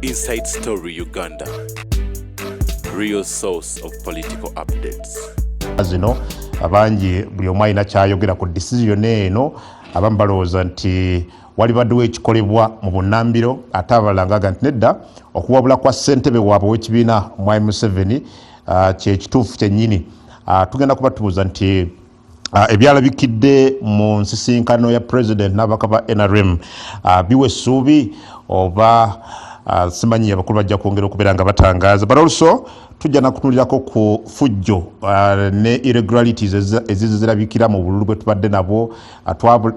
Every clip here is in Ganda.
Inside Story Uganda, real source of political updates. Zino abangi buli omu alina kyayogera ku decision eno abamu balowooza nti walibaddewo ekikolebwa mu bunnambiro ate abalala ngaga nti nedda okuwabula kwa ssentebe waabwe w'ekibiina Mwai Museveni kyekituufu kyennyini. Tugenda kubatubuuza nti ebyalabikidde mu nsisinkano ya president n'ababaka ba NRM biwa essuubi oba simanyi abakulu bajja kwongera okubeera nga batangaaza. But also tujja nakutuulirako ku fujjo ne irregularities ezizirabikira mu bululu bwe tubadde nabwo.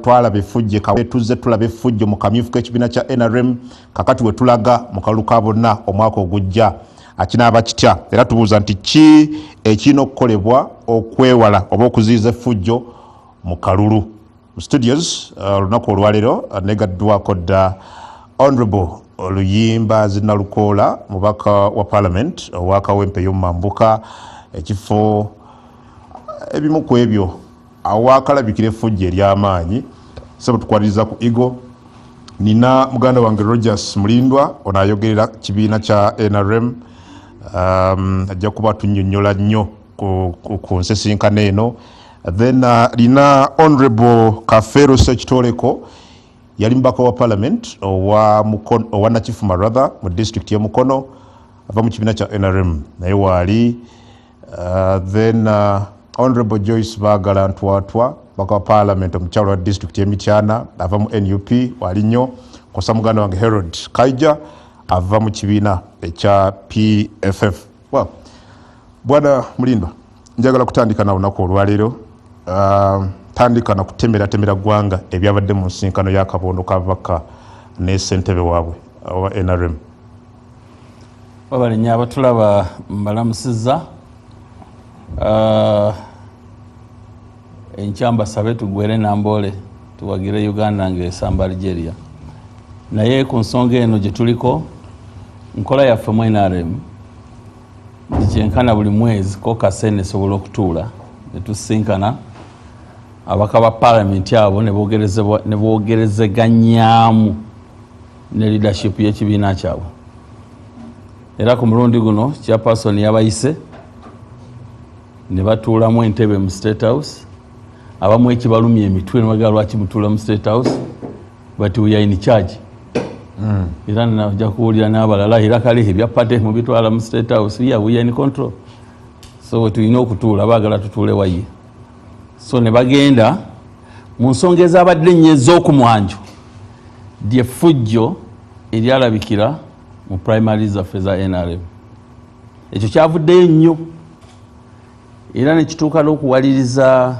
Twalaba effujjo tuzze tulaba effujjo mu kamyufu k'ekibiina kya NRM kakati we tulaga mu kalulu ka bonna omwaka ogujja akinaaba kitya, era tubuuza nti ki ekirina okukolebwa okwewala oba okuziyiza effujjo mu kalulu. Mu studios olunaku olwaleero negaddwako dda Honorable Oluyimba Zinalukoola, mubaka wa Parliament owa Kawempe y'Omumambuka, ekifo ebimu ku ebyo awakalabikira effujjo ery'amaanyi. Sebo tukwaliriza ku Eagle. Nina muganda wange Rogers Mulindwa ono ayogerera kibiina kya NRM. Ajja kuba tunnyonnyola nnyo ku nsisinkano eno. Then lina Honorable Kafero Sekitoleko, yali mubaka wa Parliament owa Nakifuma rather mu district ya Mukono, ava mu kibiina kya NRM naye waali. Then Honorable Joyce Baagala Ntwatwa, mubaka wa Parliament omukyalo wa district ya Mityana, ava mu NUP waali nnyo. Kosa muganda wange Herod Kaija ava mu kibiina ekya PFF. Well, Bwana Mulindwa, njagala kutandika na olunaku olwaleero. Tandika na kutemera gwanga ebyabadde mu nsinkano ya kabondo kabaka ne ssentebe waabwe wa NRM. Wabali abatulaba mbalamusiza. Enkyamba sabe tugwere nambole tuwagire Uganda ng'esamba Algeria. Naye ku nsonga eno gye tuliko nkola yaffe mu NRM kyenkana buli mwezi ko kasene sobola okutuula ne tusinkana abaka ba Parliament abo ne boogerezeganyaamu ne leadership y'ekibiina kyabwe. Era ku mulundi guno chairperson yabayise ne batuulamu entebe mu State House. Abamu ekibalumya emitwe ne bagala lwaki mutuula mu State House, but we are in charge. Era najja kuwulira n'abalala era kale ebya party mu bitwala mu State House, we are in control. So tulina okutuula, baagala tutuule waye. So ne bagenda mu nsonga ezabadde nnyo ez'okumwanjo ly'effujjo eryalabikira mu primary zaffe za NRM. Ekyo kyavuddeyo nnyo era ne kituuka n'okuwaliriza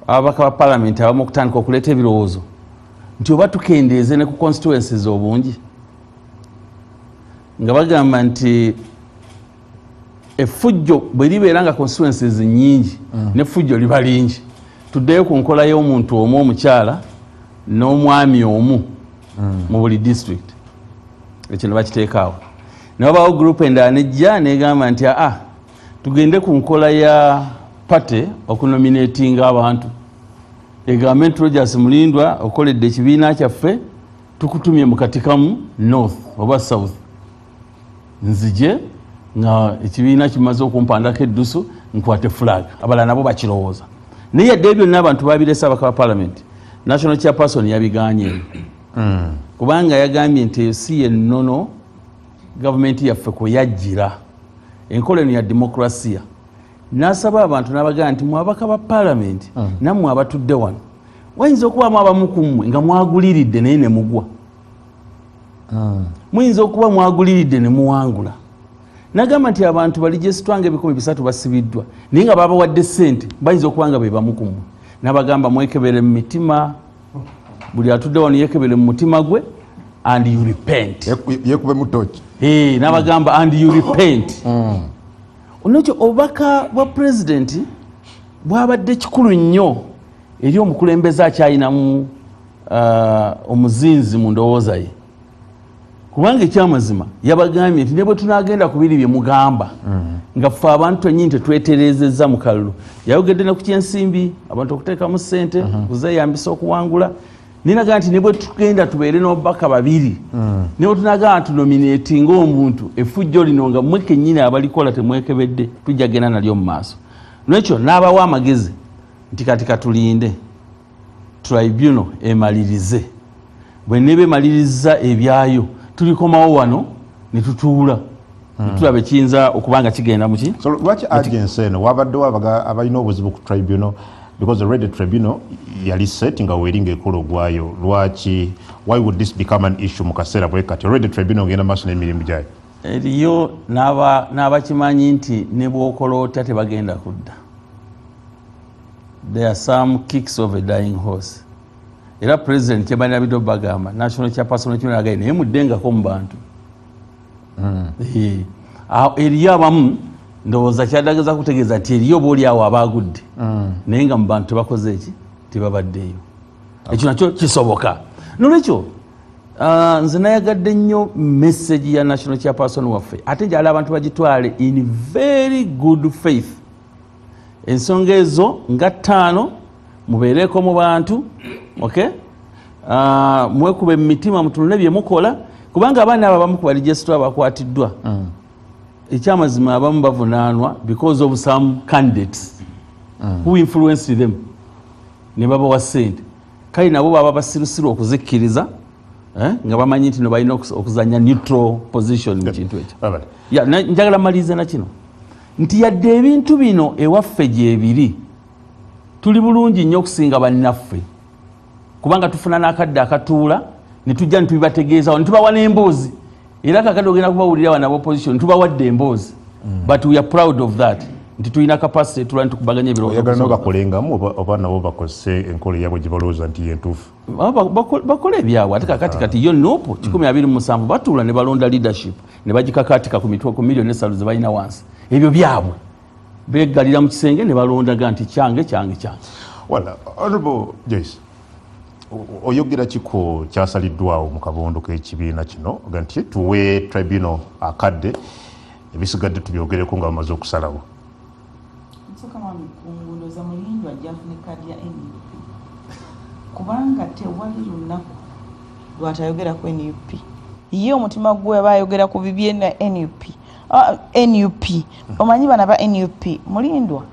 ababaka ba Parliament abamu okutandika okuleeta ebirowoozo nti oba tukendeeze ne ku constituencies obungi, nga bagamba nti effujjo bwe libeera nga constituencies nnyingi n'effujjo liba lingi, tuddeyo ku nkola y'omuntu omu omukyala n'omwami omu mu buli district. Ekyo ne bakiteekaawo. Ne wabaawo group endala nejja negamba nti tugende ku nkola ya party okunominatinga abantu. Egambe nti Rogers Mulindwa okoledde ekibiina kyaffe tukutumye mu katikamu north oba south, nzije nga ekibiina kimaze okumpandako eddusu nkwate flag. Abalala nabo bakirowooza. Naye yadde ebyo n'abantu babiresa abaka ba Parliament, national chairperson yabiganye. Kubanga yagambye nti si yennono gavumenti yaffe kwe yajjira enkola eno ya demokrasiya. N'asaba abantu n'abagamba nti mwabaka ba Parliament nammwe abatudde wano wayinza okubamu abamu ku mmwe nga mwaguliridde naye ne mugwa. Muyinza okuba mwaguliridde ne muwangula. Nagamba nti abantu balijesitwanga 300 basibiddwa naye nga babawadde ssente bayinza okuba nga be bamu ku mmwe. N'abagamba mwekebere mu mitima, buli atudde wano yekebere mu mutima gwe and you repent. Yekube mutoki. N'abagamba and you repent. Onokyo obubaka bwa president bwabadde kikulu nnyo eri omukulembeze akyayinamu omuzinzi mu ndowooza ye. Kubanga ekyamazima yabagambye nti ne bwe tunaagenda ku biri bye mugamba nga ffe abantu ennyini tetwetereezezza mu kalulu. Yayogedde ne ku kyensimbi, abantu okuteekamu ssente kuzeeyambisa okuwangula. ninaga nti ne bwe tugenda tubeere n'obubaka babiri ne bwe tunaga tunominatinga omuntu effujjo lino nga mmwe kennyini abalikola temwekebedde tujja genda nalyo mu maaso n'ekyo n'abawa amagezi nti kati katulinde tribunal emalirize bwe neba emaliriza ebyayo tulikomawo wano ne tutuula tulaba ekiyinza okuba nga kigenda muki. So lwaki agency eno wabaddewo abalina obuzibu ku tribunal because already tribunal yali set nga weeringa ekola ogwayo lwaki why would this become an issue mu kaseera bwe kati already tribunal ngenda maaso n'emirimu gyayo eriyo n'abakimanyi nti ne bw'okola otya tebagenda kudda. There are some kicks of a dying horse. Era president Kyebanya Bido bagamba national chairperson ky'agaye naye muddengako mu bantu. Eriyo abamu ndowooza kyadageza kutegeeza nti eriyo booli awo abagudde naye nga mu bantu tebakoze eki tebabaddeeyo. Ekyo nakyo kisoboka. Nolwekyo nze nayagadde nnyo message ya national chairperson waffe ate njala abantu bagitwale in very good faith. Ensonga ezo nga 5 mubeereko mu bantu okay mwekube mu mitima mutunule bye mukola kubanga abaana abo abamu ku baregistra bakwatiddwa ekyamazima abamu bavunaanwa because of some candidates who influenced them ne babawa ssente kale nabo baba basirusiru okuzikkiriza nga bamanyi nti no balina okuzanya neutral position mu kintu ekyo. Njagala malirize na kino nti yadde ebintu bino ewaffe gyebiri tuli bulungi nnyo okusinga bannaffe kubanga tufuna n'akadde akatuula ne tujja nitubibategeezawo ne tubawa n'emboozi era kakadde ogenda kubawulira wana opposition tubawadde emboozi but we are proud of that nti tulina capacity tulina tukubaganya ebirowoozo oyagala n'obakolengamu oba nabo bakozese enkola eyabwe gye balowooza nti yentuufu bakola ebyabwe ate kakati yo nopo 127 batuula ne balonda leadership ne bagikakatika ku mitwe ku miliyoni esalu ze balina wansi ebyo byabwe begalira mu kisenge ne balondaga nti kyange. Well, Honorable Joyce, oyogera kiko kyasaliddwawo mu kabondo k'ekibiina kino ga nti tuwe tribunal akadde ebisigadde tubyogereko nga bamaze okusalawo. Nsoka mwami kungundoza Mulindwa ajja afune kadi ya NUP kubanga tewali lunaku lwatayogera ku NUP ye omutima gwe bayogera ku bibye na NUP. NUP omanyi bana ba NUP Mulindwa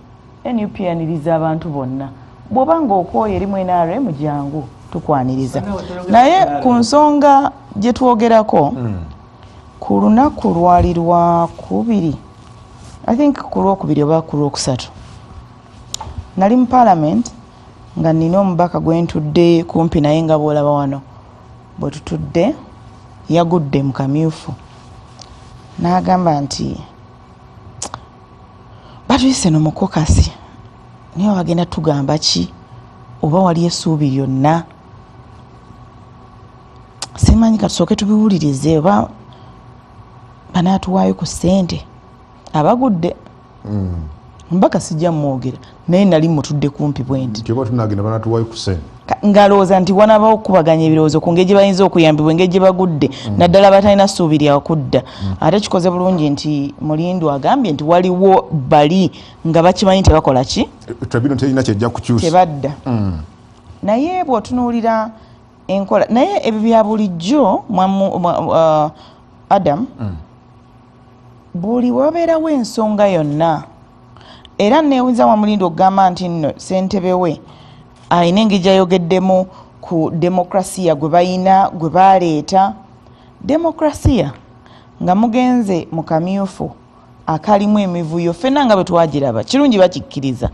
NUP yaniriza abantu bonna bw'obanga okwoye eri mu NRM jangu tukwaniriza naye ku nsonga gye twogerako ku lunaku lwali lwa 2 I think ku lwokubiri oba ku lwokusatu nali mu parliament nga nina omubaka gwe ntudde kumpi naye nga bw'olaba wano bwe tutudde yagudde mu kamyufu n'agamba nti batuyise no mukokasi niyo bagenda tugamba ki oba wali essuubi lyonna simanyi katusooke tubiwulirize oba banaatuwaayo ku ssente abagudde mbaka sijja mwogera naye nali mutudde kumpi bwenti kyoba tunagenda banatuwaayo ku ssente ngalowooza nti wanabawo okukubaganya ebirowoozo ku ngeri gye bayinza okuyambibwa engeri gye bagudde naddala batalina ssuubi lya kudda ate kikoze bulungi nti Mulindwa agambye nti waliwo bali nga bakimanyi tebakola ki tribunal terina kyejja kukyusa tebadda naye bw'otunuulira enkola naye ebyo bya bulijjo Adam buli wabeerawo ensonga yonna era neewuza wa Mulindwa okugamba nti nno ssentebe we ayina engeri gyayogeddemu ku demokrasiya gwe bayina gwe baleeta demokrasiya nga mugenze mu kamyufu akalimu emivuyo ffenna nga bwe twagiraba kirungi bakikkiriza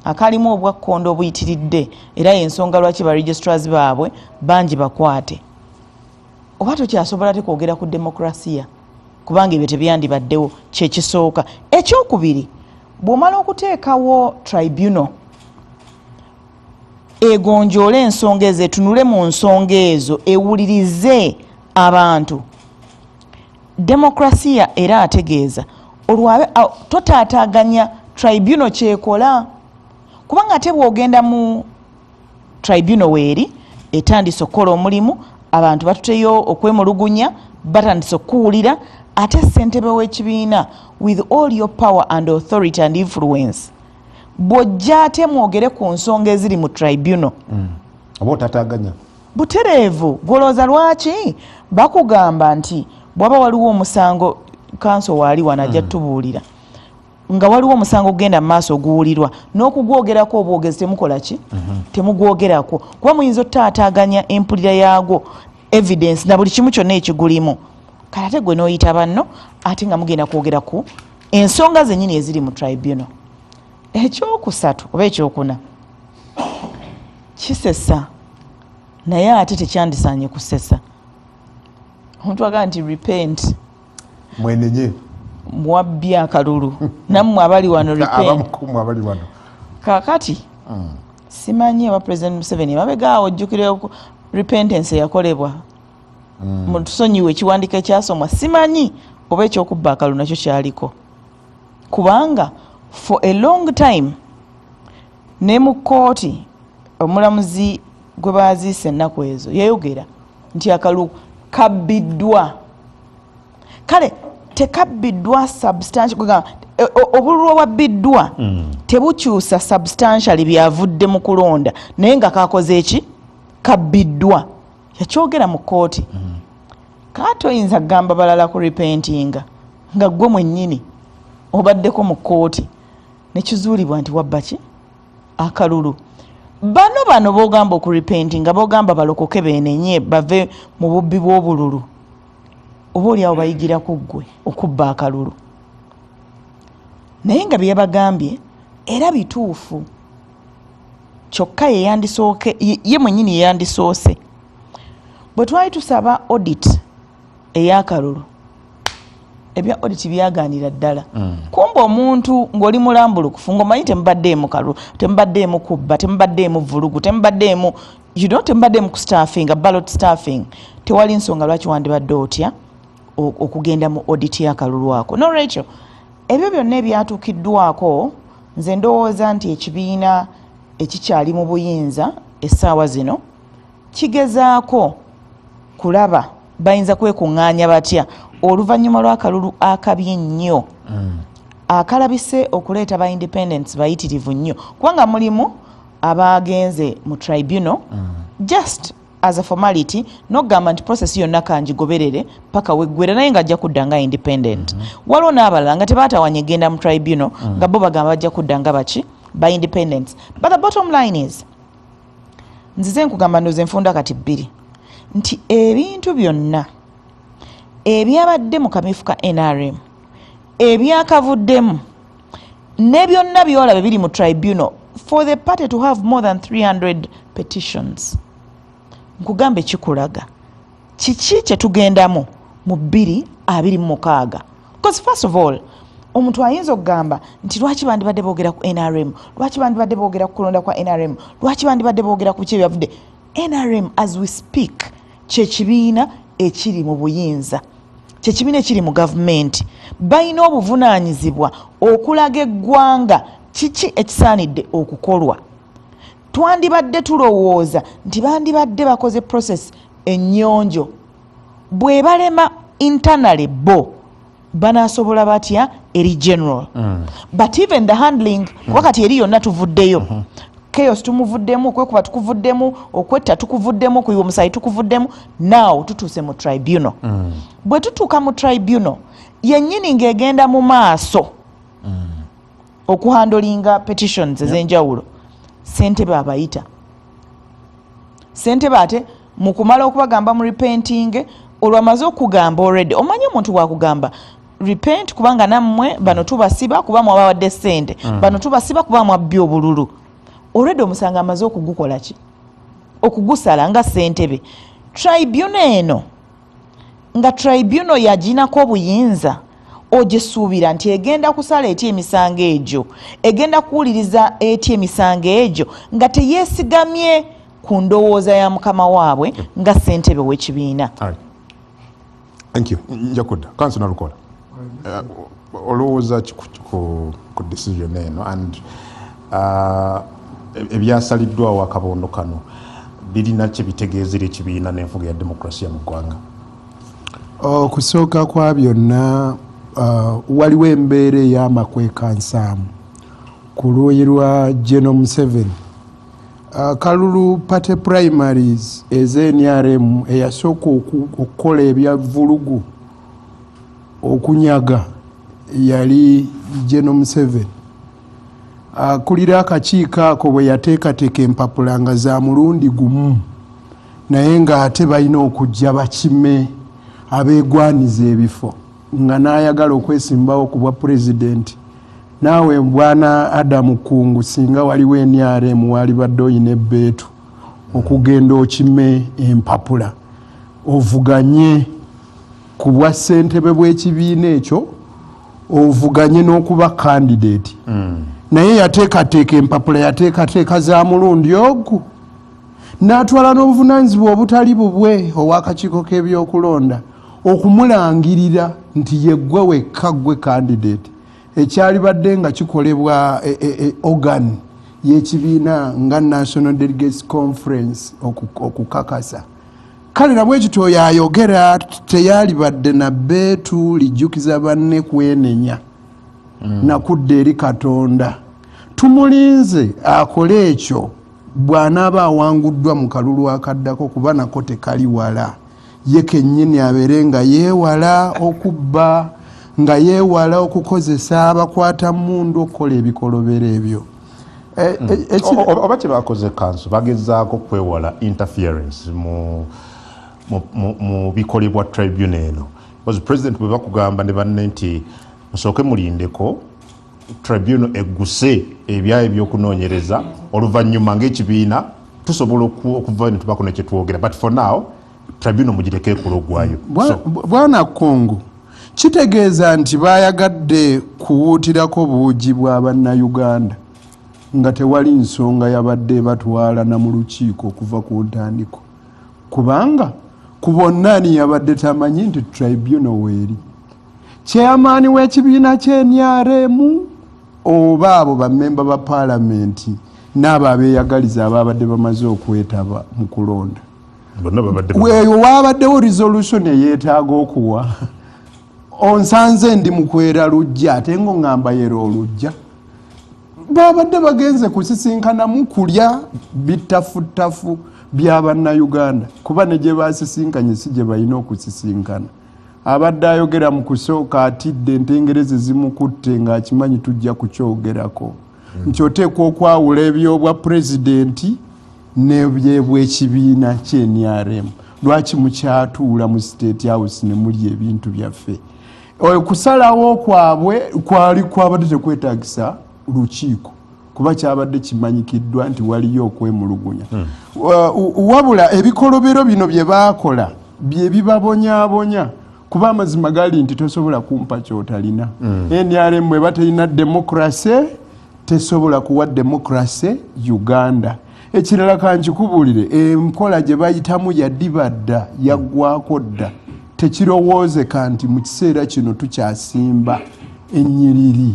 akalimu obwakkondo obuyitiridde era y'ensonga lwaki ba registrars baabwe bangi bakwate oba tokyasobola te kwogera ku demokrasiya kubanga ebyo tebyandibaddewo kyekisooka. Ekyokubiri bw'omala okuteekawo tribunal egonjoole ensonga ezo etunule mu nsonga ezo ewulirize abantu demokrasiya era ategeeza olwabe totaataganya tribunal kyekola kubanga ate bw'ogenda mu tribunal weeri etandise okukola omulimu abantu batuteyo okwemulugunya batandise okuwulira ate ssentebe w'ekibiina with all your power and authority and influence bw'ojja ate mwogere ku nsonga eziri mu tribunal oba otataganya butereevu golooza lwaki bakugamba nti bwaba waliwo omusango kanso waali wanajja tubuulira nga waliwo omusango ogenda mu maaso oguwulirwa n'okugwogerako obwogezi temukola ki temugwogerako kuba muyinza otaataaganya empulira yaagwo evidence na buli kimu kyonna ekigulimu kale ate gwe n'oyita banno ate nga mugenda kwogera ku ensonga zennyini eziri mu tribunal. Ekyokusatu oba ekyokuna kisesa naye ate tekyandisaanye kusesa. Omuntu agamba nti repent mwenenye mwabbi akalulu nammwe abali wano repent kakati simanyi aba President Museveni mabegaawo ojjukire repentance yakolebwa mutusonyiwe ekiwandiiko ekyasomwa simanyi oba ekyokubba akalulu nakyo kyaliko kubanga for a long time ne mu kkooti omulamuzi gwe baaziise ennaku ezo yayogera nti akalulu kabbiddwa kale tekabbiddwa substantial obululu obwabbiddwa tebukyusa substantially byavudde mu kulonda naye nga kakoze eki kabbiddwa yakyogera mu kkooti kati oyinza kugamba balala ku repentinga nga gwe mwennyini obaddeko mu kkooti nekizuulibwa nti wabba ki akalulu bano b'ogamba okurepentinga b'ogamba balokoke beenenye bave mu bubbi bw'obululu oba oliawo bayigira ku ggwe okubba akalulu naye nga bye yabagambye era bituufu kyokka ye mwennyini yeyandisoose bwe twali tusaba audit ey'akalulu ebya audit byagaanira ddala kumba omuntu ng'oli mulambulukufu ng'omanyi temubaddeemu kalulu temubaddeemu kubba temubaddeemu vulugu temubaddeemu temubaddeemu ku staffing ballot staffing tewali nsonga lwaki wandibadde otya okugenda mu audit y'akalulu ako nolwekyo ebyo byonna ebyatuukiddwako nze ndowooza nti ekibiina ekikyali mu buyinza essaawa zino kigezaako kulaba bayinza kwekuŋŋaanya batya oluvannyuma lw'akalulu akabi ennyo akalabise okuleeta ba independence bayitirivu nnyo kubanga mulimu abagenze mu tribunal just as a formality n'okugamba nti process yonna kangigoberere paka weggwera naye ng'ajja kudda nga independent waliwo n'abalala nga tebaatawanya egenda mu tribunal nga bo bagamba bajja kudda nga baki ba independence but the bottom line is nzize nkugamba ndoze enfunda kati bbiri nti ebintu byonna ebyabadde mu kamyufu ka NRM ebyakavuddemu ne byonna byolaba biri mu tribunal for the party to have more than 300 petitions nkugambe kikulaga kiki kye tugendamu mu 2026 because first of all omuntu ayinza okugamba nti lwaki bandibadde boogera ku NRM lwaki bandibadde boogera ku kulonda kwa NRM lwaki bandibadde boogera ku kyebyavude NRM as we speak kyekibiina ekiri mu buyinza kyekibiina ekiri mu gavumenti balina obuvunaanyizibwa okulaga eggwanga kiki ekisaanidde okukolwa twandibadde tulowooza nti bandibadde bakoze process ennyonjo bwe balema internally bo banaasobola batya eri general but even the handling wakati eri yonna tuvuddeyo chaos tumuvuddemu okwekuba tukuvuddemu okwetta tukuvuddemu kuyiwa omusayi tukuvuddemu now tutuuse mu tribunal bwe tutuuka mu tribunal yennyini ng'egenda mu maaso okuhandolinga petitions ez'enjawulo ssentebe abayita ssentebe ate mu kumala okubagamba mu repenting olwamaze okugamba already omanyi omuntu bwakugamba repent kubanga nammwe bano tubasiba kuba mwabawadde ssente bano tubasiba kuba mwabbye obululu already omusanga amaze okugukola ki okugusala nga ssentebe tribunal eno nga tribunal yaginako obuyinza ogyesuubira nti egenda kusala etya emisango egyo egenda kuwuliriza etya emisango egyo nga teyeesigamye ku ndowooza ya mukama waabwe nga ssentebe w'ekibiina. Thank you. Njakudda kanso nalukola olowooza ku decision eno and ebyasaliddwawo akabondo kano birina kye bitegeezera ekibiina n'enfuga ya demokrasiya mu ggwanga? Okusooka kwa byonna waliwo embeera ey'amakwekansamu ku luuyi lwa General Museveni Kalulu Party primaries NRM eyasooka okukola ebyavulugu okunyaga yali General Museveni. Akulira akakiiko ako bwe yateekateeka empapula nga za mulundi gumu, naye ng'ate balina okujja bakime abeegwaniza ebifo nga n'ayagala okwesimbawo ku bwa pulezidenti. Naawe bwana Adam Kungu, singa waliwo NRM wali badde oyina ebbeetu okugenda okime empapula ovuganye ku bwa ssentebe bw'ekibiina ekyo, ovuganye n'okuba candidate. Naye yateekateeka empapula, yateekateeka za mulundi ogwo, n'atwala n'obuvunaanyizibwa obutali bubwe ow'akakiiko k'ebyokulonda okumulangirira nti yeggwe wekka gwe candidate. Ekyali badde nga kikolebwa organ y'ekibiina nga National Delegates Conference okukakasa. Kale nabwe kityo yayogera, teyali badde na bbeetu lijjukiza banne kwenenya nakudda eri Katonda. Tumulinze akole ekyo bw'anaaba awanguddwa mu kalulu akaddako, kuba nako tekali wala. Ye kennyini abeere nga yeewala okubba, nga yeewala okukozesa abakwata mundu okukola ebikolobero ebyo. Oba kye bakoze kanso bagezaako kwewala interference mu bikolebwa tribunal eno. Because president bwe bakugamba ne banne nti musooke mulindeko tribunal egguse ebyayo ebyokunoonyereza, oluvannyuma ng'ekibiina tusobola okuva ne tubako ne kye twogera, but for now tribunal mugireke ekulogwayo. Bwana Kongo, kitegeeza nti baayagadde kuwuutirako buugi bwa bannayuganda nga tewali nsonga yabadde batwala na mu lukiiko okuva ku ntandiko, kubanga ku bonna ani yabadde tamanyi nti tribunal weeri. Chairman w'ekibiina ky'NRM oba abo bammemba ba paalamenti n'abo abeeyagaliza ababadde bamaze okwetaba mu kulonda. Weeyo waabaddewo resolution eyeetaaga okuwa onsanze ndi mu kwera lujja ate ng'oŋŋamba yera olujja. Babadde bagenze kusisinkanamu kulya bitafuttafu bya bannayuganda, kuba ne gye baasisinkanye si gye balina okusisinkana. Abadde ayogera mu kusooka atidde entengereze zimukutte ng'akimanyi tujja kukyogerako. Nti oteekwa okwawula ebyobwa pulezidenti n'ebyebw'ekibiina ky'NRM. Lwaki mukyatuula mu State House ne muli ebintu byaffe? Okusalawo kwabwe kwabadde tekwetaagisa lukiiko, kuba kyabadde kimanyikiddwa nti waliyo okwemulugunya. Wabula ebikolobero bino bye baakola bye bibabonyaabonya, kuba amazima gali nti tosobola kumpa kyotalina. NRM bwe batalina demokrasi tesobola kuwa demokrasi Uganda. Ekirala kankikubuulire, enkola gye bayitamu yadibadda yaggwako dda. Tekirowoozeka nti mu kiseera kino tukyasimba ennyiriri.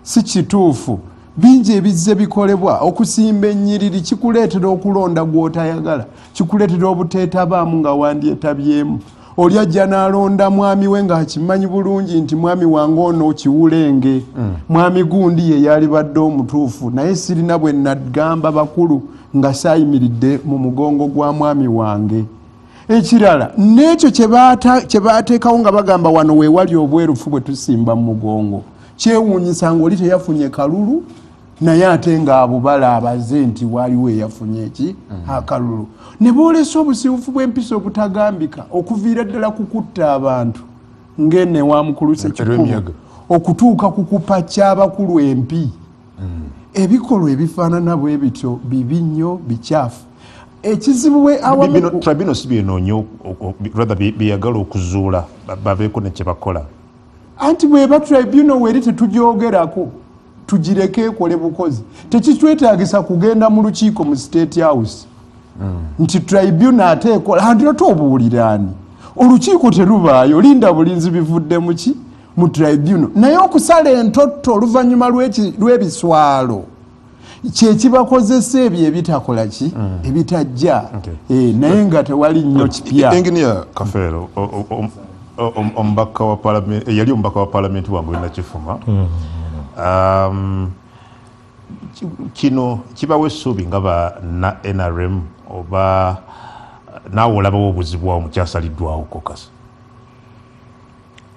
Si kituufu. Bingi ebizze bikolebwa. Okusimba ennyiriri kikuleetera okulonda gw'otayagala, kikuleetera obuteetabaamu nga wandyetabyemu. Oli ajja n'alonda mwami we ng'akimanyi bulungi nti mwami wange ono kiwulenge, mwami gundi ye yali badde omutuufu, naye sirina bwe nagamba bakulu nga saayimiridde mu mugongo gwa mwami wange. Ekirala n'ekyo kye baateekawo nga bagamba wano weewali obwerufu bwe tusimba mu mugongo, kyewuunyisa ng'oli teyafunye kalulu naye ate ng'abubala abaze nti waliwo eyafunye eki akalulu. Ne boolesa obusibufu bw'empisa obutagambika okuviira ddala kukutta abantu ng'enne wa mukulu Ssekikubo okutuuka ku kupacca abakulu empi. Ebikolwa ebifaanana bwe bityo bibi nnyo, bikyafu. Ekizibu bwe awamu tribunal si byenoonyo rather byeyagala okuzuula babeeko ne kye bakola. Anti bw'eba tribunal weeri tetugyogerako, tugireke ekole bukozi. Tekitwetaagisa kugenda mu lukiiko mu State House nti tribunal ate ekola anti obuuliraani. Olukiiko terubaayo, linda bulinzi bivudde mu ki mu tribunal. Naye okusala entotto oluvannyuma lw'ebiswalo kyekibakozesa ebyo ebitakola ki ebitajja. Naye nga tewali nnyo kipya. Engineer Kafeero, omubaka wa parliament yali omubaka wa parliament wange Nakifuma. kino kibawa essuubi nga ba na NRM oba naawe olabawo obuzibu awo mukyasaliddwawo kokasi?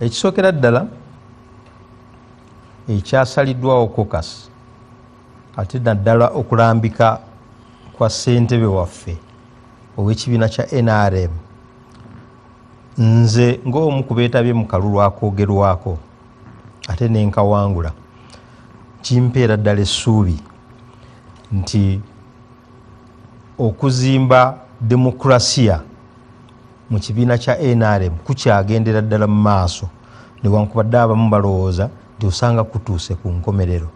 Ekisookera ddala ekyasaliddwawo kokasi ate naddala okulambika kwa ssentebe waffe ow'ekibiina kya NRM, nze ng'omu ku beetabye mu kalulu akoogerwako ate nenkawangula, kimpeera ddala essuubi nti okuzimba demokurasiya mu kibiina kya NRM kukyagendera ddala mu maaso, newankubadde abamu balowooza nti osanga kutuuse ku nkomerero.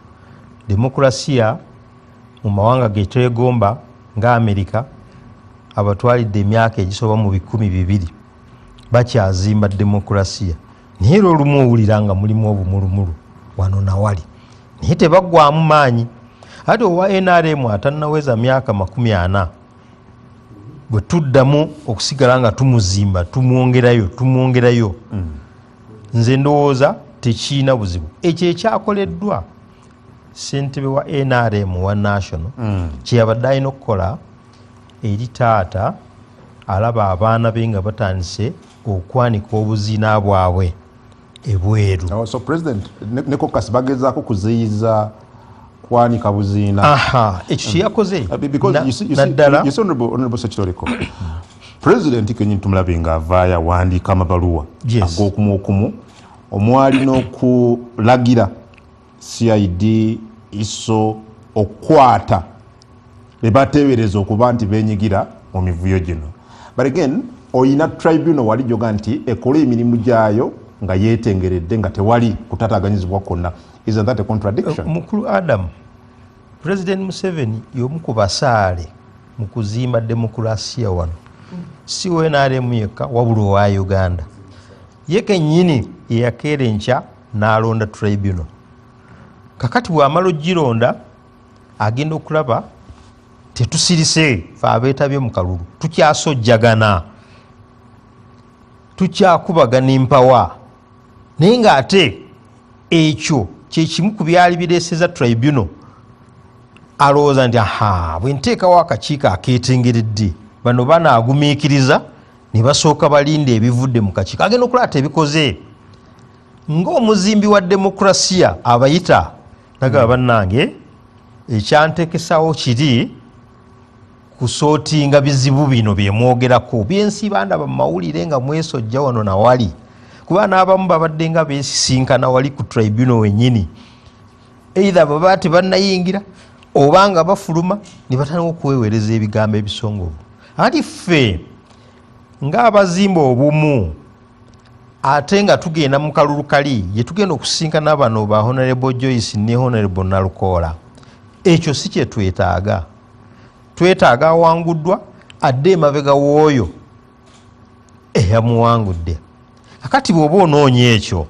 Demokurasiya mu mawanga ge twegomba nga Amerika abatwalidde emyaka egisoba mu 200 bakyazimba demokurasiya, naye olumu owulira nga mulimu obumulumulu wano nawali, naye tebaggwamu maanyi. Ate owa NRM atannaweza myaka 40 bwe tuddamu okusigala nga tumuzimba tumwongerayo, nze ndowooza tekiina buzibu. Ekyo ekyakoleddwa ssentebe wa NRM wa national kyeyabadde alina okukola eri taata alaba abaana be nga batandise okwanika obuziina bwabwe ebweru. So president ne kokasi bagezaako kuziyiza kwanika buziina. Ekyo kyeyakoze naddala honorable Sekitoreko president kenyini tumulabe nga avaayo awandiika amabaluwa ag'okumu omwali n'okulagira CID ISO okukwata be bateebereza okuba nti benyigira mu mivuyo gino. But again oyina tribunal wali joga nti ekola emirimu gyayo nga yeetengeredde nga tewali kutataganyizibwa kwonna. Isn't that a contradiction? Mukulu Adam, President Museveni y'omu ku basaale mu kuzimba demokurasiya wano, si NRM yekka wabula owa Uganda. Ye kennyini yeyakeera enkya n'alonda tribunal. Kakati bw'amala ogironda agenda okulaba tetusirise fe abeetabye mu kalulu, tukyasojjagana, tukyakubagana empawa, naye ng'ate ekyo kyekimu ku byali bireeseza tribunal alowooza nti bwe nteekawo akakiiko akeetengeredde bano banaagumiikiriza ne basooka balinda ebivudde mu kakiiko, agenda okulaba tebikoze. Ng'omuzimbi wa demokurasiya abayita nagaba bannange ekyantekesawo kiri kusootinga bizibu bino byemwogerako byensi bandaba mu mawulire nga mwesojja wano nawali, kuba n'abamu babadde nga beesisinkana wali ku tribunal wennyini, either baba tebannayingira oba nga bafuluma ne batandika okweweereza ebigambo ebisongovu. Ati ffe ng'abazimba obumu ate nga tugenda mu kalulu kali ye tugenda okusinkana bano ba Honorable Joyce ne Honorable Nalukoola, ekyo si kye twetaaga. Twetaaga awanguddwa adde emabega w'oyo eyamuwangudde. Kakati bw'oba onoonya ekyo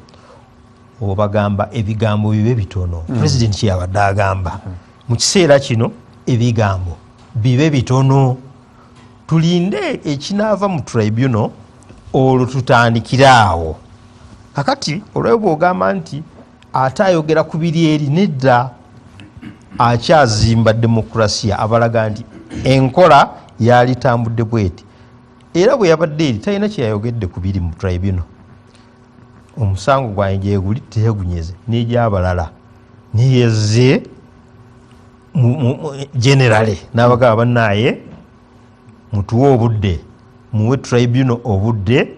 obagamba ebigambo bibe bitono. President kyeyabadde agamba mu kiseera kino ebigambo bibe bitono, tulinde ekinaava mu tribunal olwo tutandikira awo. Kakati olwebwe bw'ogamba nti ate ayogera ku biri eri, nedda akyazimba demokurasiya abalaga nti enkola yalitambudde bweti, era bwe yabadde eri talina kyeyayogedde ku biri mu tribunal. Omusango gwange gyeguli teyagunyeze n'egyabalala niyeze generale n'abagaba bannaaye mutuwe obudde, muwe tribunal obudde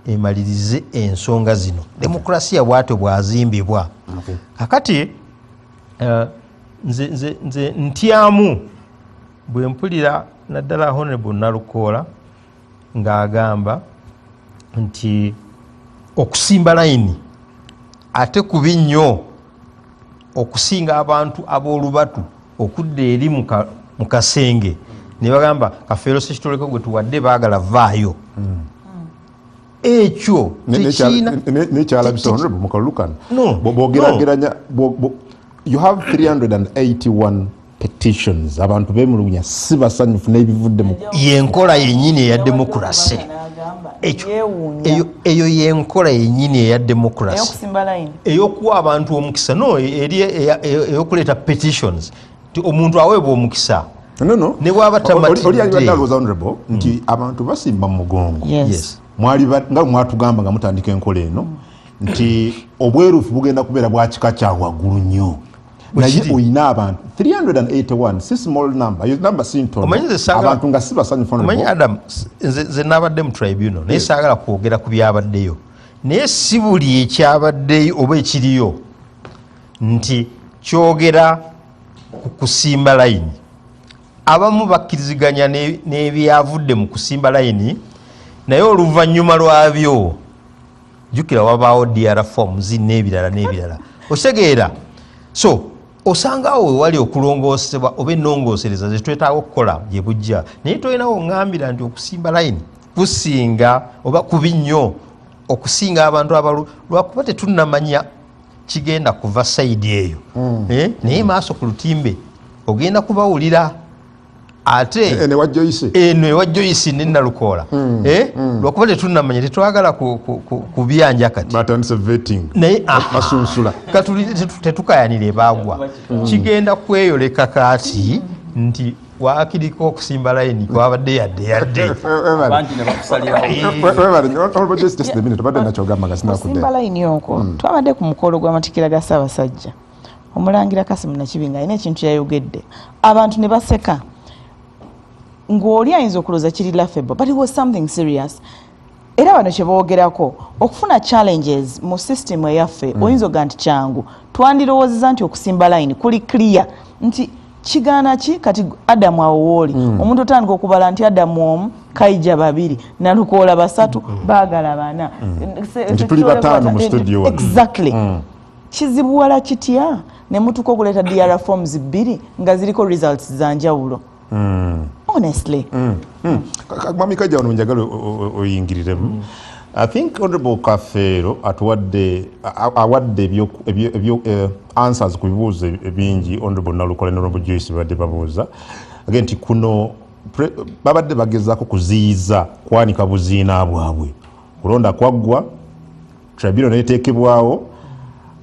emalirize ensonga zino. Demokurasiya bwatyo bwazimbibwa. Kakati nze ntyamu bwe mpulira naddala Honorable Nalukoola ng'agamba nti okusimba layini ate kubi nnyo okusinga abantu ab'olubatu okudda eri mu kasenge ne bagamba Kafeero Sekitoleko gwe tuwadde baagala vaayo. Ekyo nekyalabisa Honorable mu kalulu kano bw'ogerageranya you have 381 petitions abantu beemulugunya si basanyufu n'ebivudde mu yenkola yennyini eya demokurasi. Eyo yenkola yennyini eya demokurasi ey'okuwa abantu omukisa eri ey'okuleeta petitions ti omuntu aweebwa omukisa no ne bwaba oli alibadde honorable nti abantu basimba mu mugongo yes nga mwatugamba nga mutandika enkola eno nti obwerufu bugenda kubeera bwa kika kya waggulu nnyo naye oyina abantu 381 si small number yo number sintono abantu nga si basanyufu omanyi Adam nze nabadde mu tribunal naye saagala kwogera ku byabaddeyo naye si buli ekyabaddeyo oba ekiriyo nti kyogera ku kusimba layini abamu bakkiriziganya n'ebyavudde mu kusimba layini naye oluvannyuma lwabyo jjukira wabaawo DR forms n'ebirala osegeera so osangawo wewali okulongoosebwa oba ennongoosereza zetwetaaga okukola gye bujja naye tolinawo oŋŋambira nti okusimba layini kusinga oba kubi nnyo okusinga abantu abalu lwakuba tetunnamanya kigenda kuva sayidi eyo naye maaso ku lutimbe ogenda kubawulira ate eno ewa Joyce ne Nalukoola lwakuba tetunnamanya tetwagala kubyanja kati naye tetukayanira ebaagwa kigenda kweyoleka kaati nti wakiriko okusimba layini kwabadde yadde kusimba layini okwo twabadde ku mukolo gw'amatikira ga Ssaabasajja Omulangira Kasimu Nakibinga alina ekintu yayogedde abantu ne baseka ng'oli ayinza okulooza kiri laughable but it was something serious era bano kye boogerako okufuna challenges mu system eyaffe oyinza oga nti kyangu twandirowoozeza nti okusimba layini kuli clear nti kigaana ki kati Adamu awo wooli omuntu otandika okubala nti Adamu omu Kaija babiri Nalukoola basatu baagala bana nti tuli bataano mu studio exactly kizibuwala kitya ne mutuka okuleeta DR forms 2 nga ziriko results za njawulo honestly Mwami Kaija ono njagala oyingiriremu I think Honorable Kafeero awadde ebyo answers ku bibuuzo ebingi Honorable Nalukoola ne Honorable Joyce badde babuuza again nti kuno babadde bagezaako kuziyiza kwanika buziina bwabwe kulonda kwaggwa tribunal neteekebwawo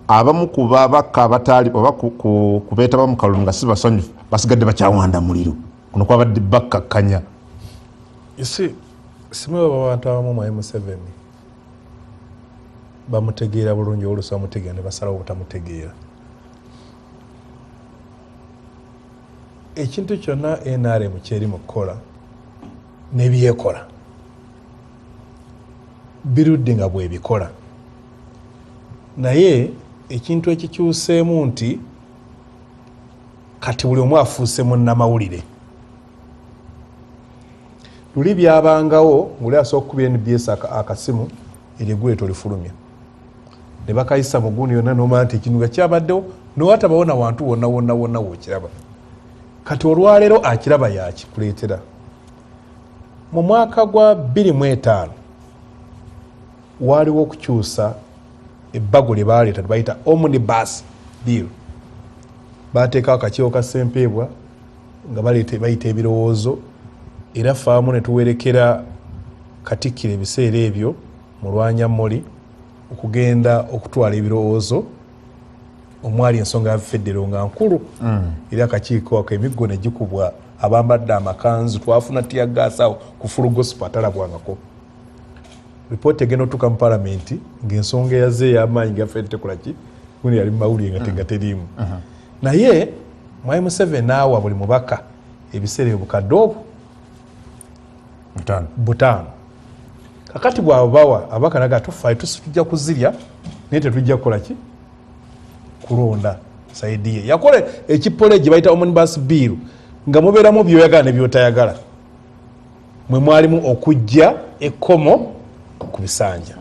abamu ku babaka abataali oba kubeetaba mu kalulu nga si basanyufu basigadde bakyawanda muliro kuno kwabadde bakkakkanya simwe abantu abamu mu M7 bamutegeera bulungi oluusi bamutegeera ne basalawo obutamutegeera ekintu kyonna NRM kyeri mu kukola nebyekola birudde nga bwebikola naye ekintu ekikyuseemu nti kati buli omu afuuse munnamawulire luli byabangawo nguli asooka okubya NBS akasimu eryeggulo tolifulumya ne bakayisa mu guuni yonna n'omanya nti ekintu nga kyabaddewo nowatabawo na wantu wonna wookiraba kati olwaleero akiraba yakikuleetera mu mwaka gwa 2005 waaliwo okukyusa ebbago lye baaleeta tebayita omnibus bill baateekawo akakiiko ka Ssempebwa nga bayita ebirowoozo era faamu ne tuwerekera Katikkiro ebiseera ebyo mu Lwanyammuli okugenda okutwala ebirowoozo omwali ensonga ya federo nga nkulu era akakiiko ako emiggo ne gikubwa abambadde amakanzu twafuna tiyagaasi awo ku Full Gospel atalabwangako ripooti egenda otuuka mu palamenti ng'ensonga eyaze ey'amaanyi gaffe tekolaki guno yali mu mawulire nga teriimu naye mu M7 naawa buli mubaka ebiseera ebukadde obwo 5 kakati bwabawa abaka naga tufaye tujja kuzirya naye tetujja kukola ki kulonda saidi ye yakola ekipole gye bayita omnibus bill nga mubeeramu byoyagala ne byotayagala mwe mwalimu okujja ekkomo ku bisanja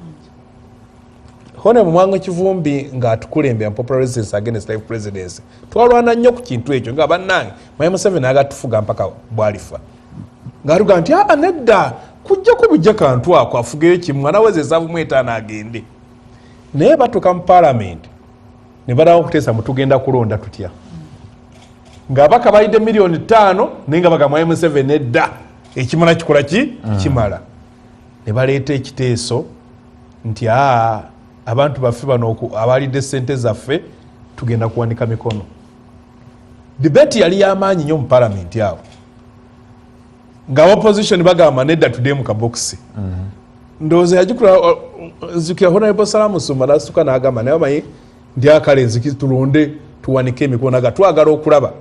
hone mu Mwanga Kivumbi ng'atukulembera popular resistance against life presidency twalwana nnyo ku kintu ekyo nga bannange M7 agatufuga mpaka bwalifa ng'atuga nti nedda kujjako bujja kantu ako afugeyo kimu mwana weze esavu mu 5 agende naye batuka mu palamenti ne balawo okuteesa mutugenda kulonda tutya ng'abaka balidde miliyoni 5 naye nga bagamba M7 nedda ekimala kikola ki kimala ne baleeta ekiteeso nti abantu baffe bano abalidde ssente zaffe tugenda kuwanika mikono debate yali y'amaanyi nnyo mu parliament awo nga opposition bagamba nedda tudde mu kabokisi ndowooza yagikula nzikira honorable Salamu Nsumba n'asituka n'agamba naye omanyi ndi akale nziki tulonde tuwanike emikono naga twagala okulaba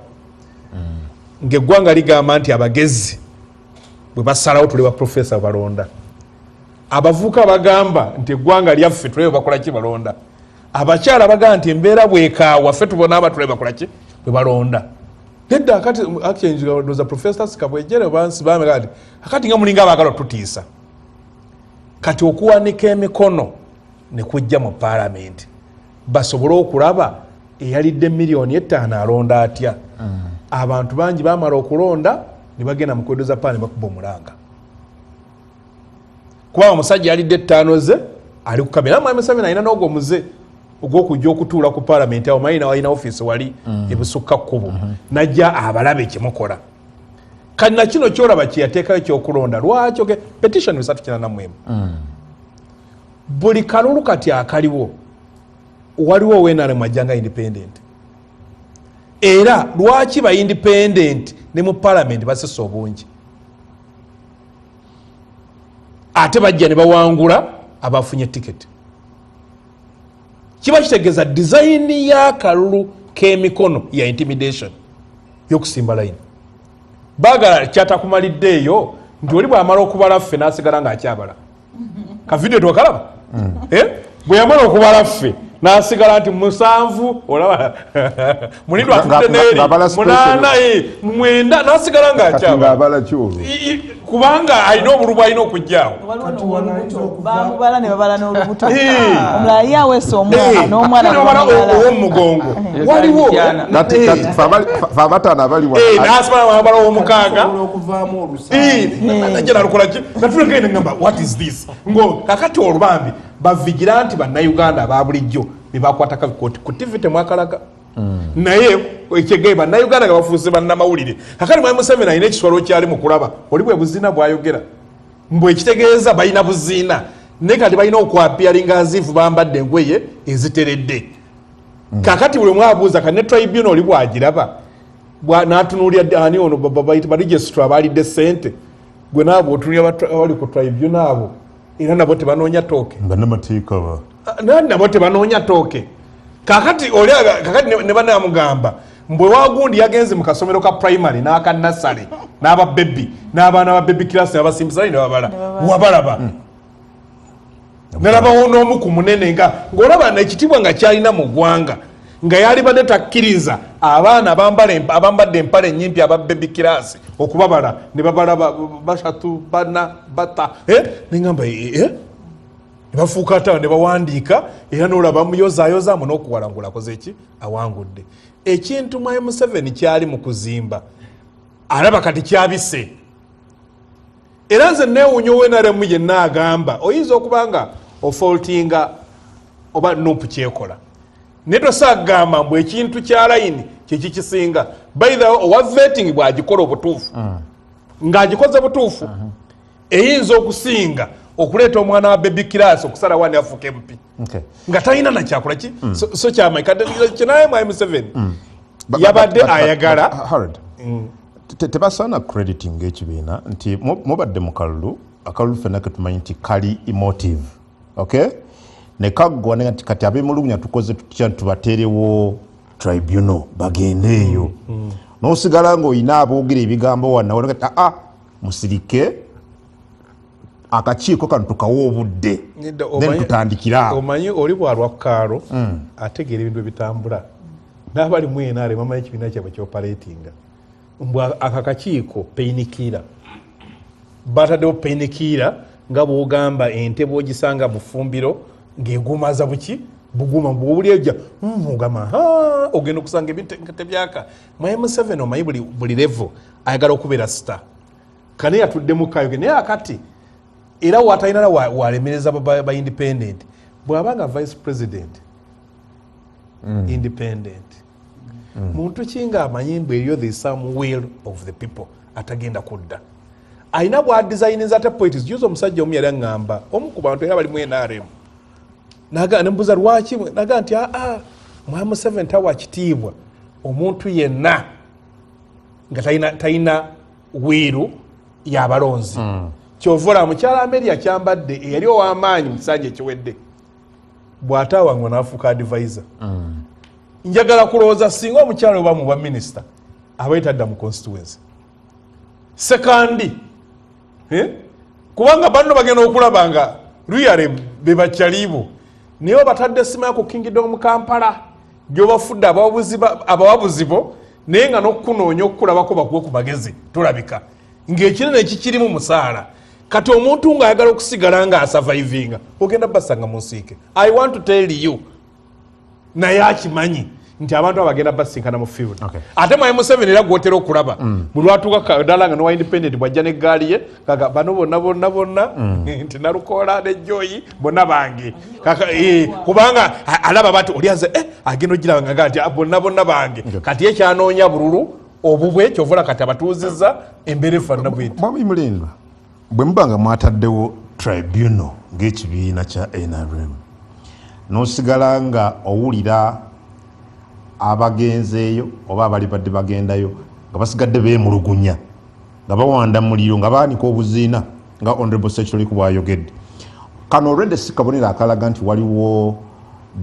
ng'eggwanga ligamba nti abagezi bwe basalawo tuli ba professor balonda abavuka bagamba nti eggwanga lyaffe tulebe bakola ki balonda abakyala bagamba nti embeera bwekaawa ffe tubona abatulebe bakola ki bwe balonda nedda akati akyenjiroza professor sikabwejere bansi bamega ati akati nga mulinga abagala tutiisa kati okuwanika emikono ne kujja mu parliament basobole okulaba eyalidde miliyoni 5 alonda atya abantu bangi bamala okulonda ne bagenda mu kwedoza paani bakuba omulanga kuba omusajja yalidde 5 ze ali ku kamera mwami Museveni alina n'ogwo muze ogw'okujja okutuula ku parliament awo mayina walina office wali ebusukka kkubo najja abalabe kyemukola kati na kino kyolaba kyeyateekayo ekyokulonda lwaki okay petition 394 buli kalulu kati akaliwo waliwo wenale mwajjanga independent era lwaki ba independent ne mu parliament basesa obungi ate bajja ne bawangula abafunye ticket kiba kitegeeza design ya kalulu k'emikono ya intimidation y'okusimba line bagala kyatakumalidde eyo nti oli bw'amala okubala ffe n'asigala ng'akyabala ka video twakalaba bwe yamala okubala ffe n'asigala nti 7 olaba mulindo atudde n'eri 8 9 n'asigala ng'akyabala kubanga alina obululu bw'alina okujjaawo bamubala ne babala n'olubuto omulala ye aweesa omwana n'omwana ow'omugongo waliwo abataano abali n'asigala bamubala ow'omukaaga najja nalukola ki natulekene ngamba what is this ngo kakati olubambi bavigilanti bannayuganda aba bulijjo be bakwata kabikooti ku TV temwakalaga naye ekyegeye bannayuganda nga bafuuse bannamawulire kakati mwami Museveni alina ekiswalo kyali mu kulaba oli bwe buzina bwayogera mbwe ekitegeeza balina buzina naye kati balina okwapiyalinga aziivu bambadde engoye eziteredde kakati buli mwabuuza kane tribunal oli bwagiraba n'atunuulira ani ono baregistra abalidde ssente gwe naabo otunulira abali ku tribunal abo era nabo tebanoonya tooke bannamateeka nabo tebanoonya tooke kakati ne banamugamba mbwe wagundi yagenze mu kasomero ka primary n'aka nasale n'aba baby n'abaana ba baby class n'abasimbisa ne babala wabalaba nalabawo n'omu ku munene ng'olaba n'ekitibwa nga kyalina mu ggwanga nga yali badde takkiriza abaana abambadde empale ennyimpi aba baby class okubabala ne babala 3 4 5 neŋŋamba ne bafuuka atawo ne bawandiika era n'olaba muyozaayozamu n'okuwalangula akoze eki awangudde ekintu mwami Museveni kyali mu kuzimba alaba kati kyabise era nze neewuunya owenaremu yenna agamba oyinza okuba nga ofaultinga oba nupu kyekola naye tosaagamba mbwe ekintu kya layini kyekikisinga by the way owa vetting bw'agikola obutuufu ng'agikoze butuufu eyinza okusinga okuleeta omwana wa baby class okusala wani afuuka MP nga talina nakyakola ki so kyamayi kinaye mwami Museveni yabadde ayagala tebasaana crediting ekibiina nti mubadde mu kalulu akalulu fenna ketumanyi nti kali emotive okay ne kaggwa nti kati ab'emulugunya tukoze tutya tubateerewo tribunal bagendeeyo n'osigala ng'olina aboogera ebigambo wanna musirike akakiiko kano tukawa obudde then tutandikira awo omanyi oli bwalwa kukaalo ategeera ebintu ebitambula n'abali mu NRM bamanyi ekibiina kyabwe kyopaletinga mbwa akakakiiko painikira bataddewo painikira nga bwogamba ente bwogisanga mu ffumbiro ng'egumaza buki buguma bwobuli ejja mugamba ogenda okusanga ebintu tebyaka mwami Museveni omanyi buli level ayagala okubeera star kane yatuddemu kayoge naye akati era watalina walemereza ba independent bw'abanga vice president independent muntu kinga amanyi mbu eriyo there is some will of the people atagenda kudda alina bwadizayiniza ate poetics juza omusajja omu yali aŋŋamba omu ku bantu era bali mu NRM nembuza lwaki naga nti mwami Museveni tawa kitiibwa omuntu yenna nga talina wiiru yabalonzi kyovula mukyala Amelia kyambadde eyali ow'amaanyi mu kisanja ekiwedde bw'ataawangwa n'afuuka advisor njagala kulowooza singa omukyala oba mu bwa minisita aba yetadda mu constituency sekandi kubanga banno bagenda okulaba nga luyale be bakyaliibo naye obatadde sima ku Kingdom Kampala gy'obafudde abawabuzibo naye nga n'okunoonya okukulabako bakuwe ku magezi tulabika ng'ekinene ekikirimu musaala kati omuntu ng'ayagala okusigala nga asurvivinga ogenda basanga mu nsiike. I want to tell you naye akimanyi nti abantu abagenda basinkana mu field ate mwaye Museveni era gwotera okulaba buli lwatuuka ddala nga nowa independent bwajja n'eggaali ye kaga bano bonna nti Nalukola ne Joyi bonna bange kubanga alaba bati oliaze agenda ogiraba nga nti bonna bange kati ekyanoonya bululu obubwe kyovula kati abatuuzizza embeera efaanana bweti. Mwami Mulindwa bwe mubanga mwataddewo tribunal ng'ekibiina kya NRM n'osigala nga owulira abagenzeeyo oba abali badde bagendayo nga basigadde beemulugunya nga bawanda muliro nga baanika obuziina nga Honorable Ssekitole bw'ayogedde kano olwedde si kabonero akalaga nti waliwo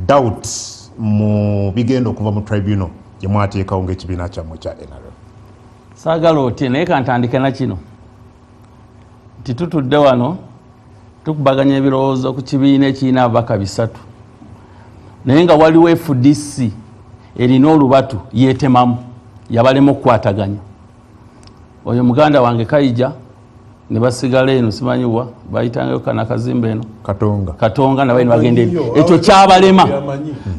doubts mu bigenda okuva mu tribunal gye mwateekawo ng'ekibiina kyammwe kya NRM. Saagala otye naye kantandike na kino nti tutudde wano tukubaganya ebirowoozo ku kibiina ekirina ababaka 3 naye nga waliwo FDC erina olubatu yeetemamu yabalema okukwataganya. Oyo muganda wange Kayija ne basigala eno simanyiwa bayitangayo kana kazimba eno Katonga nabaye ne bagenda ekyo kyabalema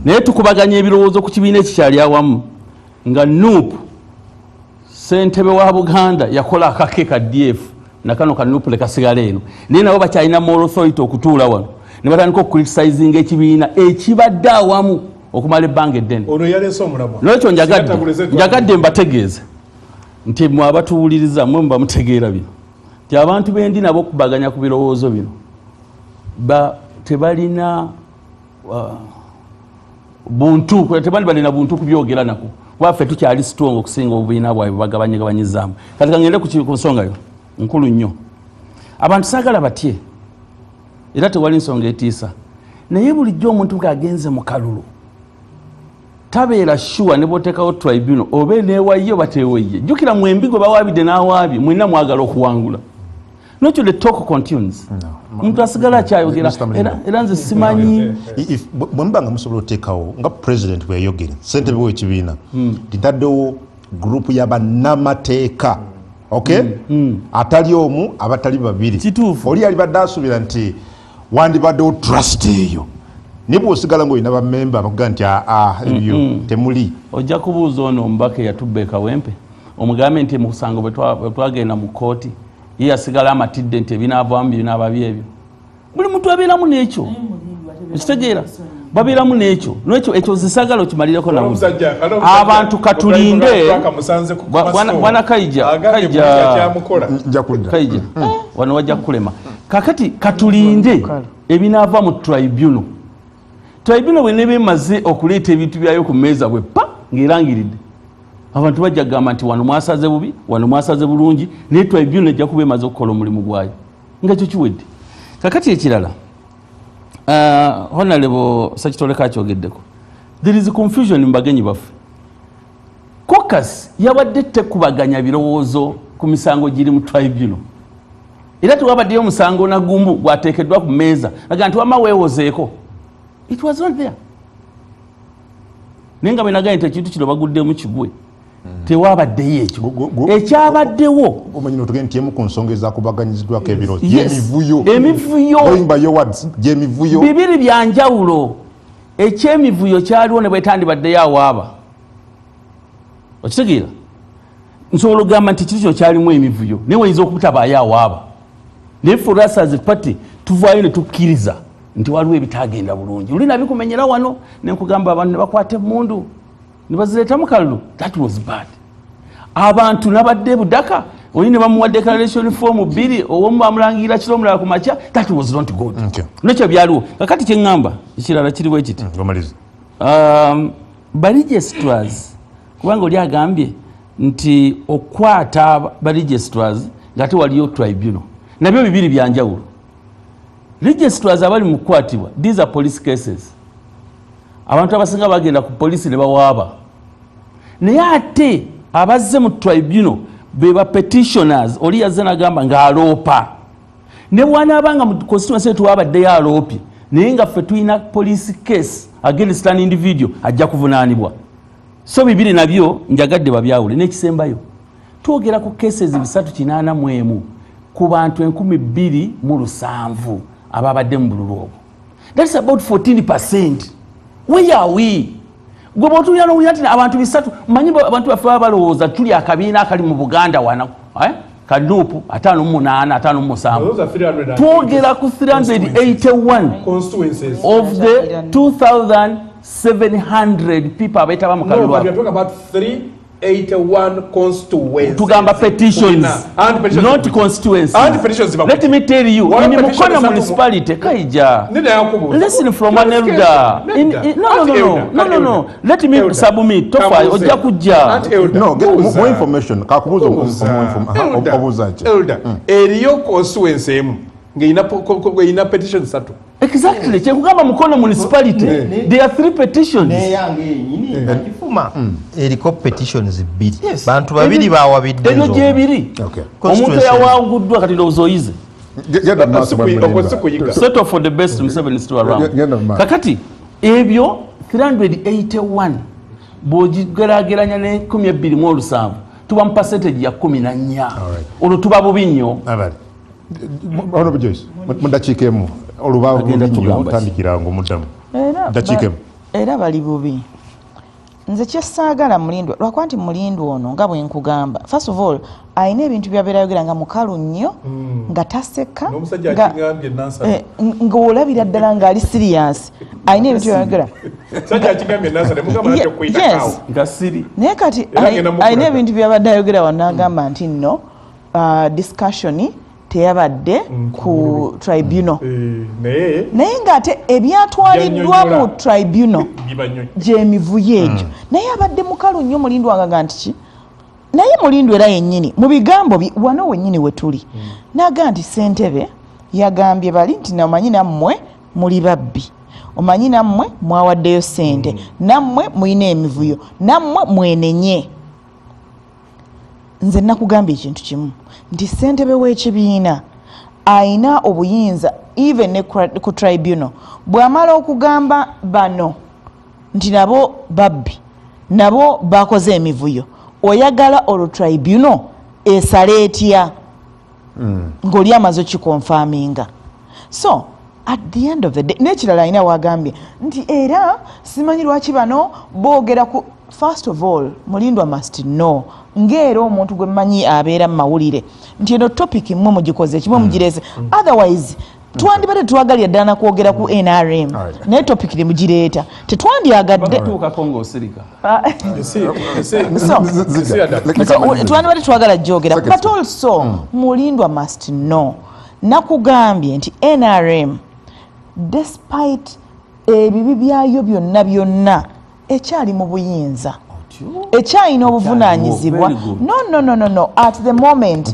naye tukubaganya ebirowoozo ku kibiina ekikyali awamu nga Nuupu ssentebe wa Buganda yakola akake ka DF nakano ka Nuupu lekasigala eno naye nabo bakyalina moral authority okutuula wano ne batandika okucriticizinga ekibiina ekibadde awamu okumala ebbanga eddene. Ono yaleese omulamwa n'ekyo njagadde mbategeeze nti mwe abatuwuliriza mwe muba mutegeera bino nti abantu bendi nabo okubaganya ku birowoozo bino tebalina buntu balina buntu kubyogera nako waffe tukyali strong okusinga obubiina bwabwe bagabanyizaamu. Kati kangende ku nsonga yo nkulu nnyo abantu saagala batye era tewali nsonga etiisa naye bulijjo omuntu ng'agenze mu kalulu tabeera sure ne boteekawo tribunal oba neewaye bateeweye jjukira mwembi gwe bawaabidde n'awaabye mwenna mwagala okuwangula n'ekyo the talk continues omuntu asigala akyayogera era nze simanyi bwe muba nga musobola oteekawo nga president bweyayogere ssentebe w'ekibiina titaddewo gurupu y'abannamateeka atali omu abatali babiri kituufu oli alibadde asuubira nti wandibaddewo trust eyo niba osigala ng'olina bammemba abakuga nti ebyo temuli ojja kubuuza ono omubaka eyatubba e Kawempe omugambe nti mukusango bwe twagenda mu kooti ye yasigala amatidde nti ebinaavaamu binaababye ebyo buli muntu abeeramu n'ekyo ekitegeera babeeramu n'ekyo ekyo zisagala okimalireko namu abantu katulinde bwana Kayija wano wajja kukulema kakati katulinde ebinaava mu tribunal bwe ne bemaze okuleeta ebintu byayo ku mmeeza bwe pa ng'erangiridde abantu bajja kugamba nti wano mwasaze bubi wano mwasaze bulungi naye tribunal ejja kuba emaze okukola omulimu gwayo nga ekyo kiwedde. Kakati ekirala Honorable Ssekitole kakyogeddeko there is confusion mu bagenyi baffe. Caucus yabadde tekubaganya birowoozo ku misango giri mu tribunal era tewabaddeyo omusango nagumbu gwateekeddwa ku mmeeza aga nti wama weewozeeko. It was not there. Nenga benagaye nti ekintu kino baguddemu kigwe tewabaddeyo ekyo ekyabaddewo omanyi notugende nti emu ku nsonga ezakubaganyiziddwako ebirowoozo gyemivuyo bibiri byanjawulo. Ekyemivuyo kyaliwo ne bwetandibaddeyo awaaba okitegeera nsobola okugamba nti kiri kino kyalimu emivuyo naye wayinza okutabaayo awaaba naye for us as a party tuvaayo ne tukkiriza nti waliwo ebitagenda bulungi luli nabikumenyera wano nenkugamba abantu ne bakwata emmundu ne bazireeta mu kalulu. That was bad. Abantu nabadde budaka oli ne bamuwa declaration form 2 owomu bamulangira kiro omulala ku makya. That was not good. Nekyo byaliwo kakati kyeŋŋamba ekirala kiriwo ekiti bali registrars kubanga oli agambye nti okwata ba registrars ngate waliyo tribunal nabyo bibiri byanjawulo. Registrars abali mu kukwatibwa, these are police cases. Abantu abasinga bagenda ku police ne bawaaba. Naye ate abazze mu tribunal be ba petitioners oli yazze nagamba ng'aloopa. Ne bw'anaabanga mu constituency yetu wabaddeyo aloopye naye nga ffe tulina police case against an individual ajja kuvunaanibwa. So bibiri nabyo njagadde babyawule. N'ekisembayo twogera ku cases 381 ku bantu 2,207 ababadde mu bululu obwo. That's about 14%. Where are we? Gwe bw'otuulira n'owulira nti abantu 300 manyi abantu baffe baba balowooza tuli akabiina akali mu Buganda wano kanuupu 58 57 twogera ku 381 of the 2,700 people abaitaba mu kalulu ako. 81 constituencies. Tugamba petitions, not constituencies. Let me tell you, in Mukono municipality, Kaija, listen from an elder. No. Let me submit. Tofa, Ojakuja. No, get more information. Kakubuza more information. Elder, eriyo constituency ngina petitions satu. Exactly. Chekugamba Mukono municipality. There are 3 petitions. Eriko petitions 2 bantu babiri bawabidde ezo gyebiri. Omuntu yawanguddwa kati ndowooza settle for the best Museveni still around. Kakati ebyo 381 bw'ogigeraageranya ne 2,207 tuba mu percentage ya 14. Olwo tuba bubi nnyo. Honorable Joyce, mudakiika emu olubaawo nnyo tandikira ng'omuddamu dakiika emu. Era bali bubi. Nze kyesaagala Mulindwa lwakuba nti Mulindwa ono nga bwe nkugamba, first of all ayina ebintu by'abeera ayogera nga mukalu nnyo nga taseka ng'olabira ddala ng'ali serious. Ayina ebintu by'ayogera naye kati ayina ebintu by'abadde ayogera wano n'agamba nti nno discussion teyabadde ku tribunal naye ng'ate ebyatwaliddwa mu tribunal gy'emivuyo egyo naye abadde mukalu nnyo Mulindwa nga nti ki naye Mulindwa era yennyini mu bigambo wano wennyini we tuli n'aga nti ssentebe yagambye bali nti namanyi nammwe muli babbi, omanyi nammwe mwawaddeyo ssente, nammwe muyina emivuyo, nammwe mwenenye. Nze nakugambye ekintu kimu nti ssentebe w'ekibiina ayina obuyinza even ne ku tribunal bw'amala okugamba bano nti nabo babbi nabo bakoze emivuyo oyagala olwo tribunal esale etya ng'oli amaze okikonfaminga. So at the end of the day n'ekirala ayina wagambye nti era simanyi lwaki bano boogera ku first of all Mulindwa must know ng'era omuntu gwe mmanyi abeera mu mawulire nti eno topic mmwe mugikoze kimwe mugireze otherwise twandibadde twagalira ddala na kwogera ku NRM naye topic ne mugireeta tetwandyagadde twandibadde twagala gyogera but also Mulindwa must know nakugambye nti NRM despite ebibi byayo byonna ekyali mu buyinza ekyalina obuvunaanyizibwa no at the moment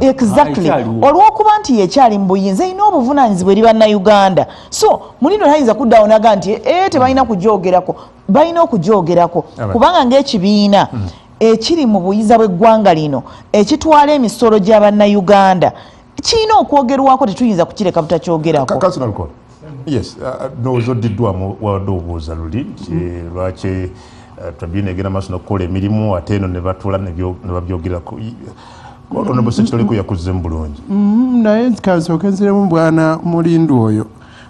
exactly olw'okuba nti ekyali mu buyinza erina obuvunaanyizibwa eri bannayuganda. So Mulindwa tayinza kuddawo naga nti tebalina kugyogerako, balina okugyogerako kubanga ng'ekibiina ekiri mu buyinza bw'eggwanga lino ekitwala emisolo gya bannayuganda kirina okwogerwako, tetuyinza kukireka butakyogerako. Yes, n'ozoddiddwamu wadde obuuza luli lwaki tribunal egenda maaso n'okukola emirimu ate eno ne batuula ne babyogerako. Honorable Ssekitoleko yakuzzemu bulungi. Naye kansooke nziremu bwana Mulindwa oyo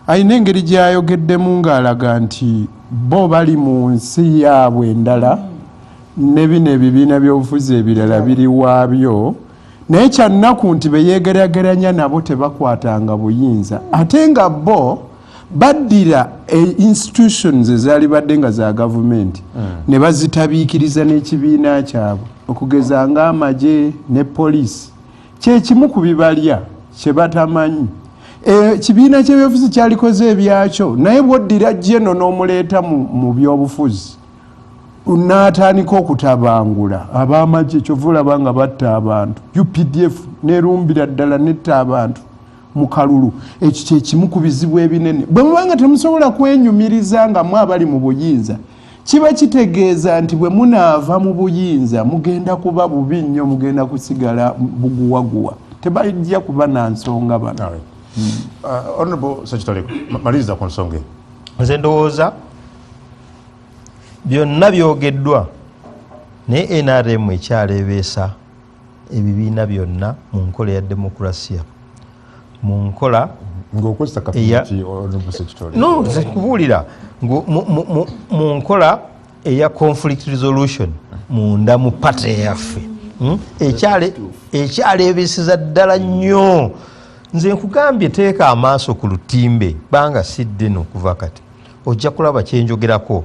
ayina engeri gy'ayogeddemu ng'alaga nti bo bali mu nsi yaabwe endala ne bino ebibiina by'obufuzi ebirala biri waabyo naye kyannaku nti beyegeraageranya nabo tebakwatanga buyinza ate nga bo baddira institutions ezaali badde nga za gavumenti ne bazitabiikiriza n'ekibiina kyabwe okugeza ng'amagye ne poliisi kyekimu ku bibalya kye batamanyi. Ekibiina ky'ebyobufuzi kyalikoze ebyakyo naye bw'oddira jeno n'omuleeta mu byobufuzi n'atandika okutabangula ab'amagye kyova olaba nga batta abantu UPDF nerumbira ddala netta abantu mu kalulu. Ekyo kyekimu ku bizibu ebinene. Bwe muba nga temusobola kwenyumiriza nga mwe abali mu buyinza, kiba kitegeeza nti bwe munaava mu buyinza mugenda kuba bubi nnyo, mugenda kusigala buguwaguwa, tebajja kuba na nsonga bano. Honorable Secretary, maliriza ku nsonga. Nze ndowooza byonna byogeddwa naye NRM ekyaleebeesa ebibiina byonna mu nkola ya demokrasiya, mu nkola kubuulira mu nkola eya conflict resolution munda mu pate yaffe ekyaleebeeseza ddala nnyo. Nze nkugambye teeka amaaso ku lutimbe banga sidde n'okuva kati ojja kulaba kyenjogerako.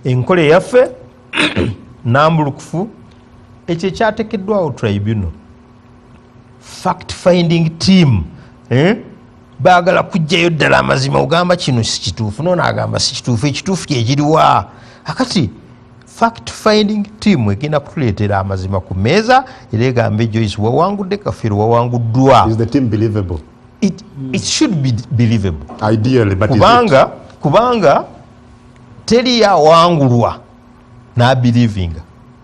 Enkola yaffe nambulukufu, ekyo ekyateekeddwawo tribunal fact finding team baagala kujjayo ddala amazima, ogamba kino si kituufu, nono agamba si kituufu, ekituufu kyekiriwa. Akati fact finding team egenda kutuleetera amazima ku mmeeza era egambe Joyce wawangudde, Kafiro wawanguddwa. Is the team believable? It should be believable. Ideally, but kubanga teri yawangulwa n'abelievinga,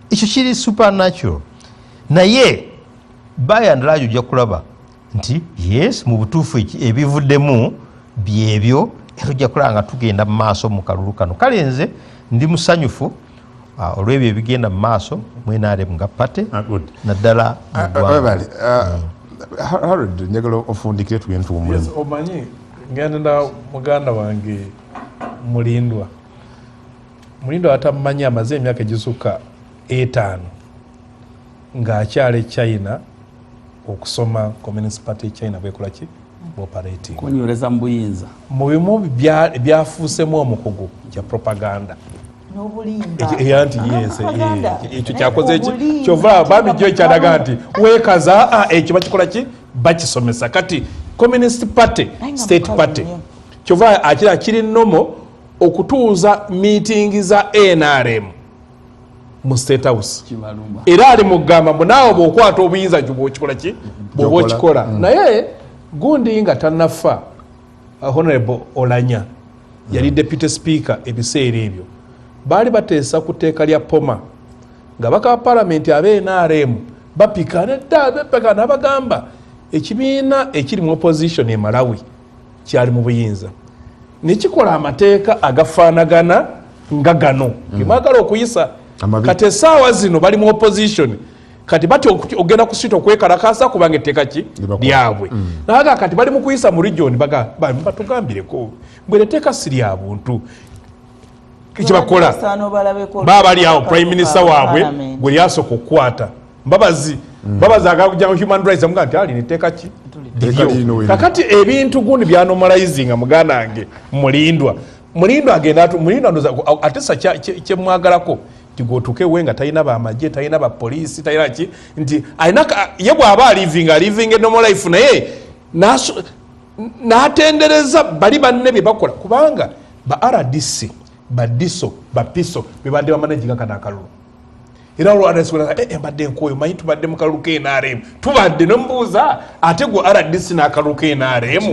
ekyo kiri supernatural. Naye by and large ojja kulaba nti yes mu butuufu ebivuddemu byebyo, era ojja kulaba nga tugenda mu maaso mu kalulu kano. Kale nze ndi musanyufu olw'ebyo ebigenda mu maaso mu NRM nga pate naddala Harold njagala ofundikire tugende tuwumulemu. Omanyi ngenda muganda wange Mulindwa atamumanyi amaze emyaka egisukka 5 ng'akyala China okusoma Communist Party China bwekola ki operating kunyoleza mu buyinza mu bimu byafuusemu omukugu kya propaganda ekyo kyakoze eki kyova babijjo ekyalaga nti weekaza ekyo bakikola ki bakisomesa. Kati Communist Party State Party kyova akira kiri nomo okutuuza meeting za NRM mu State House era ali mugamba munaawe bw'okwata obuyinza bw'okikola ki bw'oba okikola. Naye gundi nga tannafa Honorable Olanya yali Deputy Speaker ebiseera ebyo baali bateesa ku tteeka lya Poma nga baka Parliament abe NRM bapikana dda bepekana abagamba ekibiina ekiri mu opposition e Malawi kyali mu buyinza nekikola amateeka agafaanagana nga gano gemwagala okuyisa. Kati essaawa zino bali mu opposition kati bati ogenda ku sito okwekalakasa kubanga etteeka ki lyabwe naga kati bali mu kuyisa mu region batugambireko bwe etteeka si lya buntu kibakola baba bali awo prime minister waabwe gwe lyasooka okukwata mbabazi agakujja mu human rights amuga nti ali niteeka ki kakati ebintu gundi byanomalizing muganda wange mulindwa agenda atesa kyemwagalako tigotuke wenga talina bamagye talina bapoliisi talina ki nti ye bw'aba alivinga normal life naye n'atendereza bali banne bye bakola kubanga ba RDC badiso bapiso bebadde bamanaginga kana akalulu era olwadasobola mbadde nkoyo manyi tubadde mu kalulu k'NRM tubadde nombuuza ate gwe RDC n'akalulu k'NRM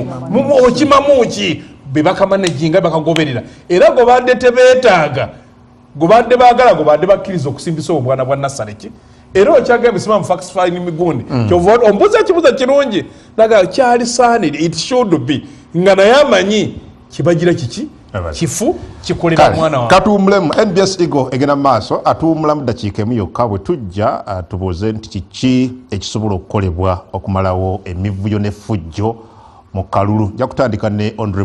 okimamuki bebakamanejinga bakagoberera era gobadde tebeetaaga gobadde baagala gobadde bakkiriza okusimbisa obwana bwa Nasareki era okyagamba simamu fax file migundi kyova ombuuza ekibuuza kirungi naga kyali saanid it should be nga naye amanyi kibagira kiki kifu kikolera mwana wa katuwumulemu. NBS Eagle egenda maaso atuwumulamu dakiika emu yokka bwe tujja tubuuze nti kiki ekisobola okukolebwa okumalawo emivuyo n'effujjo mu kalulu. Nja kutandika ne Honorable